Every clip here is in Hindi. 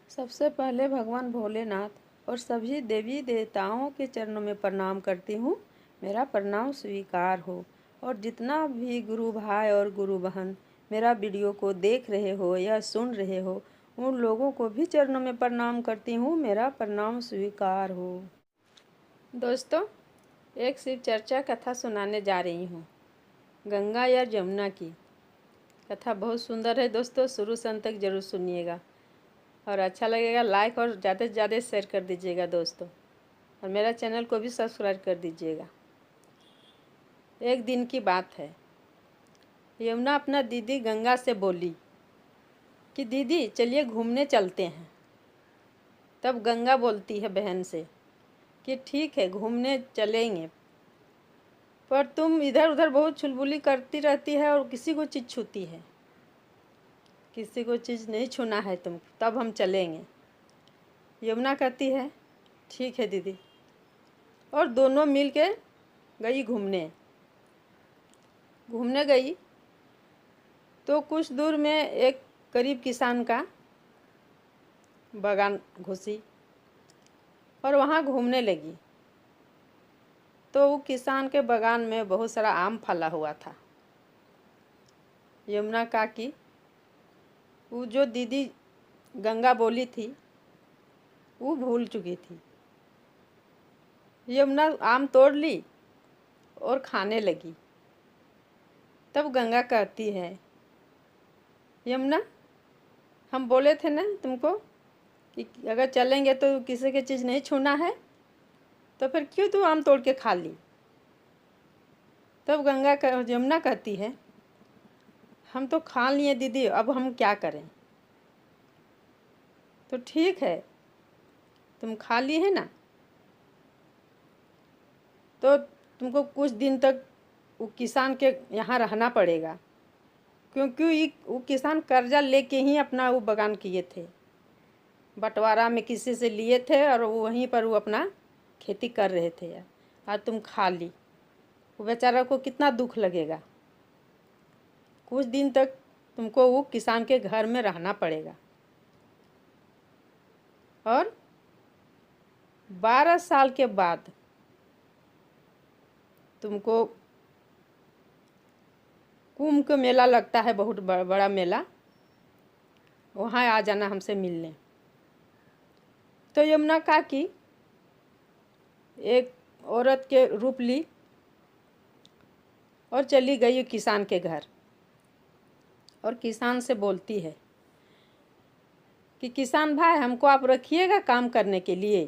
सबसे पहले भगवान भोलेनाथ और सभी देवी देवताओं के चरणों में प्रणाम करती हूँ। मेरा प्रणाम स्वीकार हो। और जितना भी गुरु भाई और गुरु बहन मेरा वीडियो को देख रहे हो या सुन रहे हो, उन लोगों को भी चरणों में प्रणाम करती हूँ। मेरा प्रणाम स्वीकार हो। दोस्तों, एक शिव चर्चा कथा सुनाने जा रही हूँ। गंगा या जमुना की कथा बहुत सुंदर है दोस्तों, शुरू से अंत तक जरूर सुनिएगा और अच्छा लगेगा लाइक और ज़्यादा से ज़्यादा शेयर कर दीजिएगा दोस्तों, और मेरा चैनल को भी सब्सक्राइब कर दीजिएगा। एक दिन की बात है, यमुना अपना दीदी गंगा से बोली कि दीदी चलिए घूमने चलते हैं। तब गंगा बोलती है बहन से कि ठीक है घूमने चलेंगे, पर तुम इधर उधर बहुत चुलबुली करती रहती है और किसी को चीज़ छूती है। किसी को चीज़ नहीं छूना है तुम, तब हम चलेंगे। यमुना कहती है ठीक है दीदी, और दोनों मिल के गई घूमने गई। तो कुछ दूर में एक गरीब किसान का बागान घुसी और वहाँ घूमने लगी। तो वो किसान के बागान में बहुत सारा आम फला हुआ था। यमुना कहा कि वो जो दीदी गंगा बोली थी वो भूल चुकी थी। यमुना आम तोड़ ली और खाने लगी। तब गंगा कहती है यमुना, हम बोले थे ना तुमको कि अगर चलेंगे तो किसी की चीज़ नहीं छूना है, तो फिर क्यों तू आम तोड़ के खा ली। तब यमुना कहती है हम तो खा लिए दीदी, अब हम क्या करें। तो ठीक है तुम खा ली है ना, तो तुमको कुछ दिन तक वो किसान के यहाँ रहना पड़ेगा, क्योंकि वो किसान कर्जा लेके ही अपना वो बागान किए थे। बंटवारा में किसी से लिए थे और वहीं पर वो अपना खेती कर रहे थे। आज तुम खा ली, वो बेचारा को कितना दुख लगेगा। कुछ दिन तक तुमको वो किसान के घर में रहना पड़ेगा, और 12 साल के बाद तुमको कुंभ का मेला लगता है, बहुत बड़ा मेला, वहाँ आ जाना हमसे मिलने। तो यमुना कहा कि एक औरत के रूप ली और चली गई किसान के घर, और किसान से बोलती है कि किसान भाई हमको आप रखिएगा काम करने के लिए।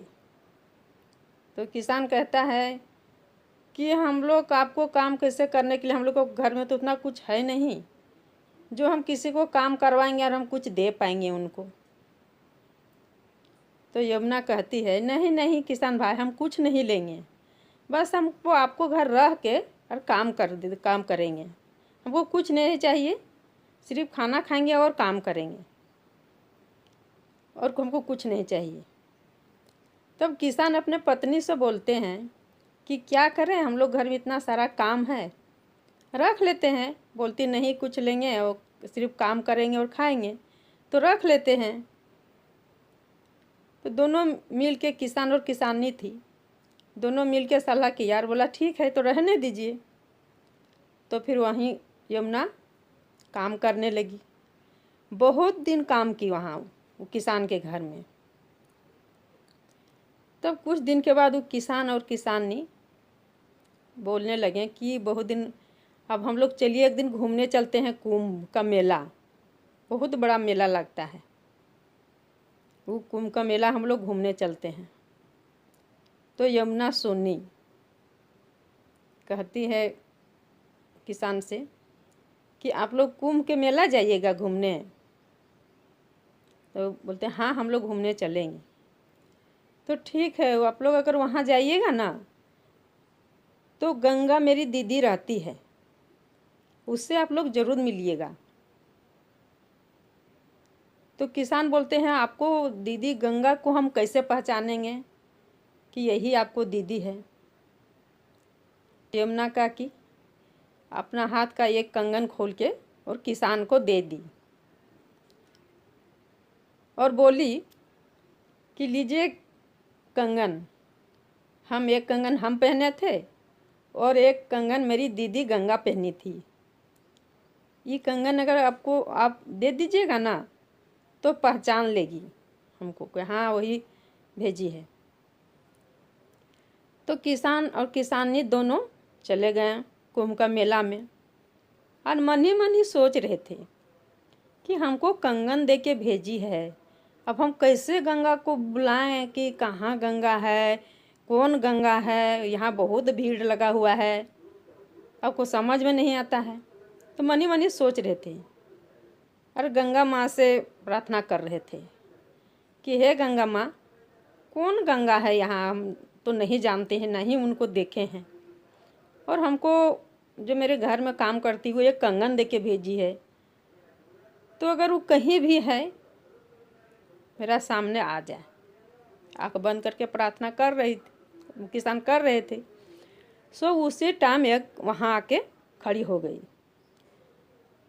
तो किसान कहता है कि हम लोग आपको काम कैसे करने के लिए, हम लोग को घर में तो उतना कुछ है नहीं जो हम किसी को काम करवाएंगे और हम कुछ दे पाएंगे उनको। तो यमुना कहती है नहीं नहीं किसान भाई, हम कुछ नहीं लेंगे, बस हमको आपको घर रह के और काम करेंगे। हमको कुछ नहीं चाहिए, सिर्फ खाना खाएंगे और काम करेंगे, और हमको कुछ नहीं चाहिए। तब किसान अपने पत्नी से बोलते हैं कि क्या करें, हम लोग घर में इतना सारा काम है, रख लेते हैं। बोलती नहीं कुछ लेंगे और सिर्फ काम करेंगे और खाएंगे, तो रख लेते हैं। तो दोनों मिल के, किसान और किसानी थी, दोनों मिल के सलाह की यार, बोला ठीक है तो रहने दीजिए। तो फिर वहीं यमुना काम करने लगी। बहुत दिन काम की वहाँ वो किसान के घर में। तब कुछ दिन के बाद वो किसान और किसानी बोलने लगे कि बहुत दिन, अब हम लोग चलिए एक दिन घूमने चलते हैं। कुंभ का मेला, बहुत बड़ा मेला लगता है, वो कुंभ का मेला हम लोग घूमने चलते हैं। तो यमुना सुनी, कहती है किसान से कि आप लोग कुंभ के मेला जाइएगा घूमने। तो बोलते हैं हाँ हम लोग घूमने चलेंगे। तो ठीक है, आप लोग अगर वहाँ जाइएगा ना, तो गंगा मेरी दीदी रहती है, उससे आप लोग ज़रूर मिलिएगा। तो किसान बोलते हैं आपको दीदी गंगा को हम कैसे पहचानेंगे कि यही आपको दीदी है। यमुना का कि अपना हाथ का एक कंगन खोल के और किसान को दे दी, और बोली कि लीजिए कंगन, हम एक कंगन हम पहने थे और एक कंगन मेरी दीदी गंगा पहनी थी। ये कंगन अगर आपको आप दे दीजिएगा ना तो पहचान लेगी हमको कि हाँ वही भेजी है। तो किसान और किसानी दोनों चले गए कुंभ का मेला में और मन ही सोच रहे थे कि हमको कंगन दे के भेजी है, अब हम कैसे गंगा को बुलाएं कि कहाँ गंगा है, कौन गंगा है, यहाँ बहुत भीड़ लगा हुआ है, अब को समझ में नहीं आता है। तो मन ही सोच रहे थे और गंगा माँ से प्रार्थना कर रहे थे कि हे गंगा माँ, कौन गंगा है यहाँ, हम तो नहीं जानते हैं, नहीं उनको देखे हैं, और हमको जो मेरे घर में काम करती हुई एक कंगन दे के भेजी है, तो अगर वो कहीं भी है मेरा सामने आ जाए। आँख बंद करके प्रार्थना कर रही थी, किसान कर रहे थे। सो उसी टाइम एक वहाँ आके खड़ी हो गई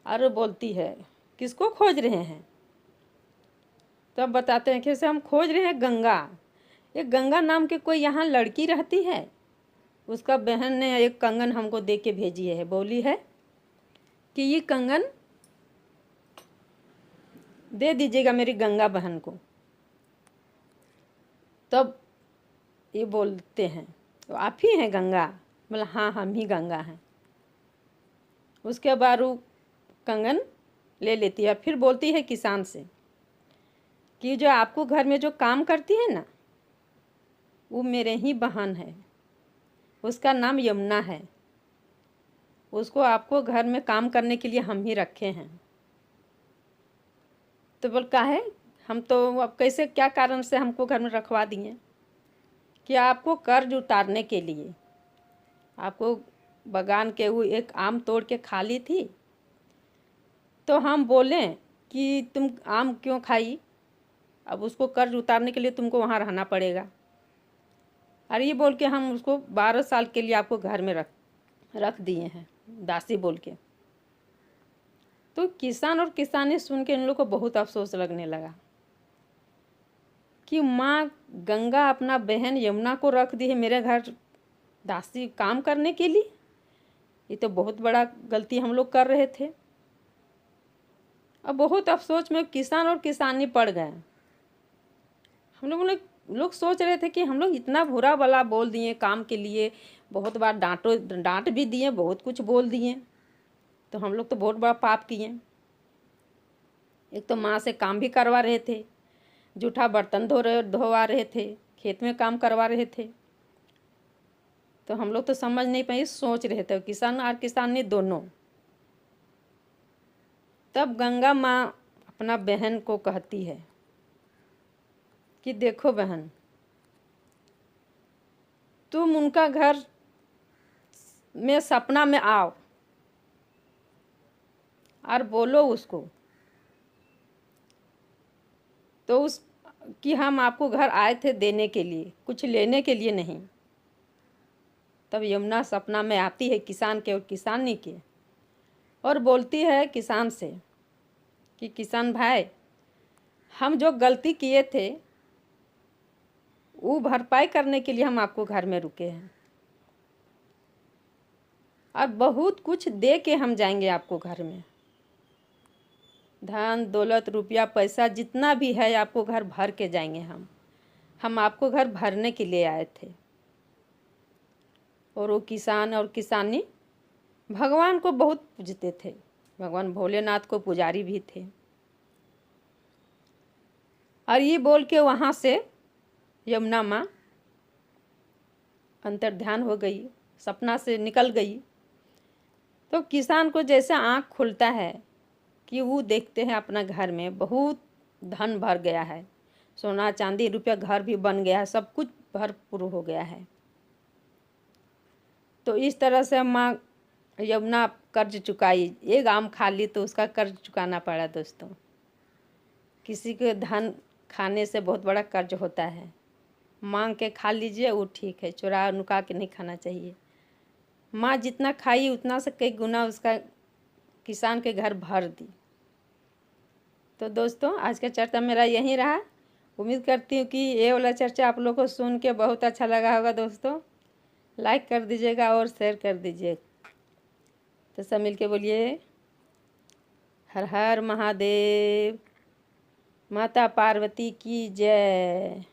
और बोलती है किसको खोज रहे हैं। तब बताते हैं कि हम खोज रहे हैं गंगा, एक गंगा नाम के कोई यहाँ लड़की रहती है, उसका बहन ने एक कंगन हमको दे के भेजी है, बोली है कि ये कंगन दे दीजिएगा मेरी गंगा बहन को। तब ये बोलते हैं तो आप ही हैं गंगा, बोला हाँ हम ही गंगा हैं। उसके बाद वो कंगन ले लेती है, फिर बोलती है किसान से कि जो आपको घर में जो काम करती है ना वो मेरे ही बहन है, उसका नाम यमुना है, उसको आपको घर में काम करने के लिए हम ही रखे हैं। तो बोल का है हम तो अब कैसे क्या कारण से हमको घर में रखवा दिए कि आपको कर्ज उतारने के लिए, आपको बगान के वो एक आम तोड़ के खा ली थी, तो हम बोले कि तुम आम क्यों खाई, अब उसको कर्ज उतारने के लिए तुमको वहाँ रहना पड़ेगा। और ये बोल के हम उसको 12 साल के लिए आपको घर में रख दिए हैं, दासी बोल के। तो किसान और किसानी सुन के इन लोग को बहुत अफसोस लगने लगा कि माँ गंगा अपना बहन यमुना को रख दी है मेरे घर दासी काम करने के लिए, ये तो बहुत बड़ा गलती हम लोग कर रहे थे। अब बहुत अफसोस में किसान और किसानी पड़ गए। हम लोग सोच रहे थे कि हम लोग इतना बुरा भला बोल दिए काम के लिए, बहुत बार डांट भी दिए, बहुत कुछ बोल दिए, तो हम लोग तो बहुत बड़ा पाप किए। एक तो माँ से काम भी करवा रहे थे, जूठा बर्तन धोवा रहे थे, खेत में काम करवा रहे थे, तो हम लोग तो समझ नहीं पाए, सोच रहे थे किसान और किसानी दोनों। तब गंगा माँ अपना बहन को कहती है कि देखो बहन, तुम उनका घर में सपना में आओ और बोलो उसको तो उस कि हम आपको घर आए थे देने के लिए, कुछ लेने के लिए नहीं। तब यमुना सपना में आती है किसान के और किसानी के और बोलती है किसान से कि किसान भाई, हम जो गलती किए थे वो भरपाई करने के लिए हम आपको घर में रुके हैं और बहुत कुछ दे के हम जाएंगे आपको घर में, धन दौलत रुपया पैसा जितना भी है आपको घर भर के जाएंगे। हम आपको घर भरने के लिए आए थे। और वो किसान और किसानी भगवान को बहुत पूजते थे, भगवान भोलेनाथ को पुजारी भी थे। और ये बोल के वहाँ से यमुना माँ अंतर्ध्यान हो गई, सपना से निकल गई। तो किसान को जैसे आँख खुलता है कि वो देखते हैं अपना घर में बहुत धन भर गया है, सोना चांदी रुपया घर भी बन गया है, सब कुछ भरपूर हो गया है। तो इस तरह से माँ यमुना कर्ज चुकाई, एक आम खा ली तो उसका कर्ज चुकाना पड़ा। दोस्तों, किसी के धन खाने से बहुत बड़ा कर्ज होता है, मांग के खा लीजिए वो ठीक है, चुरा नुका के नहीं खाना चाहिए। माँ जितना खाई उतना से कई गुना उसका किसान के घर भर दी। तो दोस्तों, आज का चर्चा मेरा यहीं रहा। उम्मीद करती हूँ कि ये वाला चर्चा आप लोग को सुन के बहुत अच्छा लगा होगा दोस्तों। लाइक कर दीजिएगा और शेयर कर दीजिए। तो सब मिलके बोलिए हर हर महादेव। माता पार्वती की जय।